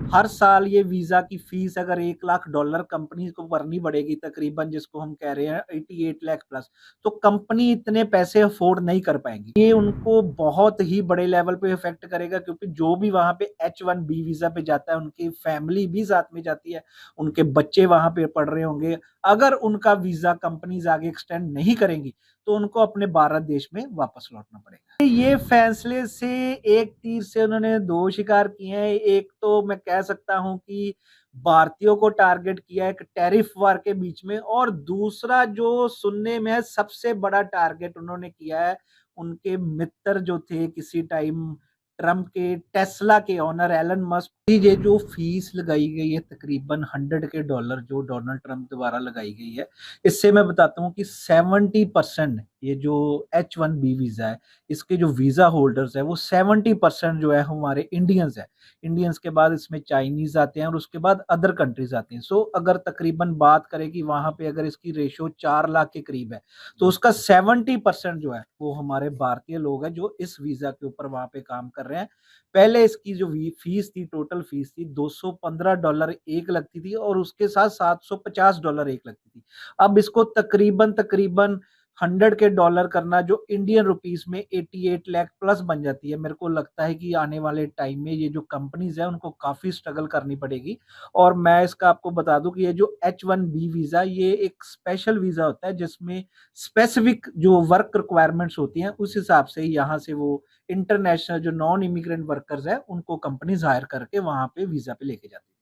हर साल ये वीज़ा की फ़ीस अगर $1,00,000 कंपनी को भरनी पड़ेगी तकरीबन, जिसको हम कह रहे हैं 88 लाख प्लस, तो कंपनी इतने पैसे अफ़ोर्ड नहीं कर पाएँगी। ये उनको बहुत ही बड़े लेवल पे इफ़ेक्ट करेगा, क्योंकि जो भी वहाँ पे H-1B वीज़ा पे जाता है, उनकी फैमिली भी साथ में जाती है, उनके बच्चे वहाँ पे पढ़ रहे होंगे। अगर उनका वीज़ा कंपनीज़ आगे एक्सटेंड नहीं करेंगी, तो उनको अपने भारत देश में वापस लौटना पड़ेगा। ये फैसले से एक तीर से उन्होंने 2 शिकार किए हैं। एक तो मैं कह सकता हूँ कि भारतीयों को टारगेट किया है एक टैरिफ वार के बीच में, और दूसरा जो सुनने में है सबसे बड़ा टारगेट उन्होंने किया है, उनके मित्र जो थे किसी टाइम ट्रम्प के, टेस्ला के ओनर एलन मस्क। ये जो फीस लगाई गई है तकरीबन $100 जो डोनाल्ड ट्रम्प द्वारा लगाई गई है, इससे मैं बताता हूँ कि 70% ये जो H-1B वीज़ा है, इसके जो वीज़ा होल्डर्स है वो 70% जो है हमारे इंडियंस है। इंडियंस के बाद इसमें चाइनीज़ आते हैं और उसके बाद अदर कंट्रीज़ आती हैं। सो अगर तकरीबन बात करें कि वहाँ पे अगर इसकी रेशियो 4 लाख के करीब है, तो उसका 70% जो है वो हमारे भारतीय लोग हैं जो इस वीज़ा के ऊपर वहाँ पे काम कर रहे हैं। पहले इसकी जो फीस थी, टोटल फीस थी $215 एक लगती थी, और उसके साथ $750 एक लगती थी। अब इसको तकरीबन 100 के डॉलर करना, जो इंडियन रुपीस में 88 लाख प्लस बन जाती है। मेरे को लगता है कि आने वाले टाइम में ये जो कंपनीज है उनको काफी स्ट्रगल करनी पड़ेगी। और मैं इसका आपको बता दूं कि ये जो H-1B वीजा, ये एक स्पेशल वीजा होता है जिसमें स्पेसिफिक जो वर्क रिक्वायरमेंट्स होती हैं उस हिसाब से यहाँ से वो इंटरनेशनल जो नॉन इमिग्रेंट वर्कर्स है उनको कंपनीज हायर करके वहां पे वीजा पे लेके जाती है।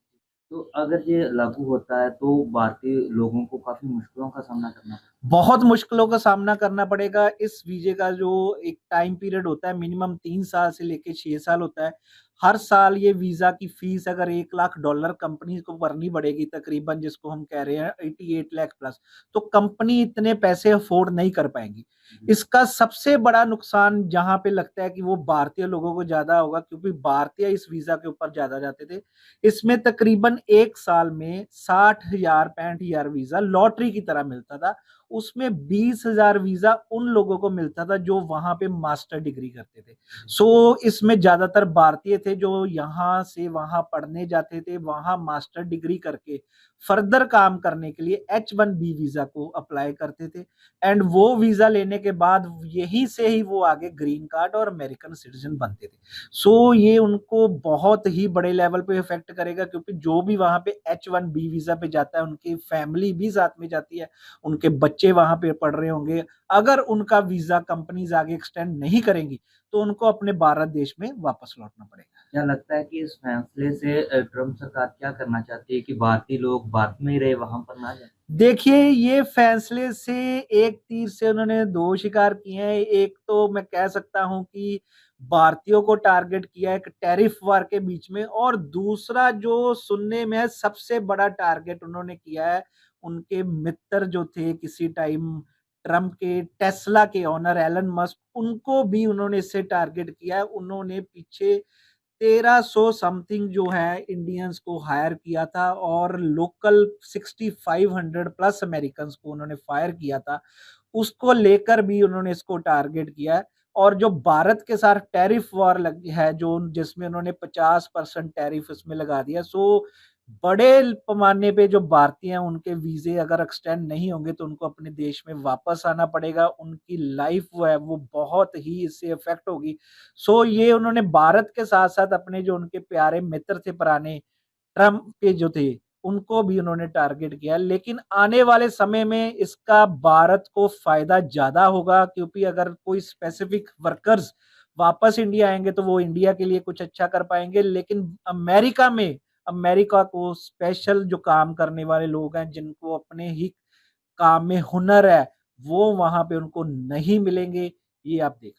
तो अगर ये लागू होता है तो भारतीय लोगों को काफ़ी मुश्किलों का सामना करना पड़ता बहुत मुश्किलों का सामना करना पड़ेगा। इस वीज़े का जो एक टाइम पीरियड होता है, मिनिमम 3 साल से लेके 6 साल होता है। हर साल ये वीज़ा की फ़ीस अगर $1,00,000 कंपनी को भरनी पड़ेगी तकरीबन, जिसको हम कह रहे हैं 88 लाख प्लस, तो कंपनी इतने पैसे अफ़ोर्ड नहीं कर पाएँगी। है। इसका सबसे बड़ा नुकसान जहाँ पे लगता है कि वो भारतीय लोगों को ज़्यादा होगा, क्योंकि भारतीय इस वीज़ा के ऊपर ज़्यादा जाते थे। इसमें तकरीबन 1 साल में 60,000 65,000 वीज़ा लॉटरी की तरह मिलता था। उसमें 20,000 वीज़ा उन लोगों को मिलता था जो वहाँ पे मास्टर डिग्री करते थे। सो इसमें ज़्यादातर भारतीय थे जो यहाँ से वहाँ पढ़ने जाते थे, वहाँ मास्टर डिग्री करके फर्दर काम करने के लिए H-1B वीज़ा को अप्लाई करते थे, एंड वो वीज़ा लेने के बाद यहीं से ही वो आगे ग्रीन कार्ड और अमेरिकन सिटीज़न बनते थे। सो ये उनको बहुत ही बड़े लेवल पे इफ़ेक्ट करेगा, क्योंकि जो भी वहाँ पे H-1B वीज़ा पे जाता है, उनकी फैमिली भी साथ में जाती है, उनके बच्चे वहाँ पे पढ़ रहे होंगे। अगर उनका वीज़ा कंपनीज़ आगे एक्सटेंड नहीं करेंगी, तो उनको अपने भारत देश में वापस लौटना पड़ेगा। क्या लगता है कि इस फैसले से ट्रम्प सरकार क्या करना चाहती है कि भारतीय लोग भारत में ही रहे, वहाँ पर ना जाएँ? देखिए, ये फैसले से एक तीर से उन्होंने 2 शिकार किए हैं। एक तो मैं कह सकता हूँ कि भारतीयों को टारगेट किया है एक टैरिफ वार के बीच में, और दूसरा जो सुनने में है सबसे बड़ा टारगेट उन्होंने किया है, उनके मित्र जो थे किसी टाइम ट्रम्प के, टेस्ला के ओनर एलन मस्क, उनको भी उन्होंने इससे टारगेट किया है। उन्होंने पीछे 1300 समथिंग जो है इंडियंस को हायर किया था, और लोकल 6500 प्लस अमेरिकन को उन्होंने फायर किया था। उसको लेकर भी उन्होंने इसको टारगेट किया है। और जो भारत के साथ टैरिफ वॉर लगी है, जो जिसमें उन्होंने 50% टैरिफ इसमें लगा दिया, सो बड़े पैमाने पे जो भारतीय हैं उनके वीजे अगर एक्सटेंड नहीं होंगे तो उनको अपने देश में वापस आना पड़ेगा। उनकी लाइफ वो है वो बहुत ही इससे इफेक्ट होगी। सो ये उन्होंने भारत के साथ साथ अपने जो उनके प्यारे मित्र थे पुराने, ट्रम्प के जो थे, उनको भी उन्होंने टारगेट किया। लेकिन आने वाले समय में इसका भारत को फ़ायदा ज़्यादा होगा, क्योंकि अगर कोई स्पेसिफिक वर्कर्स वापस इंडिया आएँगे तो वो इंडिया के लिए कुछ अच्छा कर पाएँगे। लेकिन अमेरिका को स्पेशल जो काम करने वाले लोग हैं, जिनको अपने ही काम में हुनर है, वो वहाँ पे उनको नहीं मिलेंगे। ये आप देख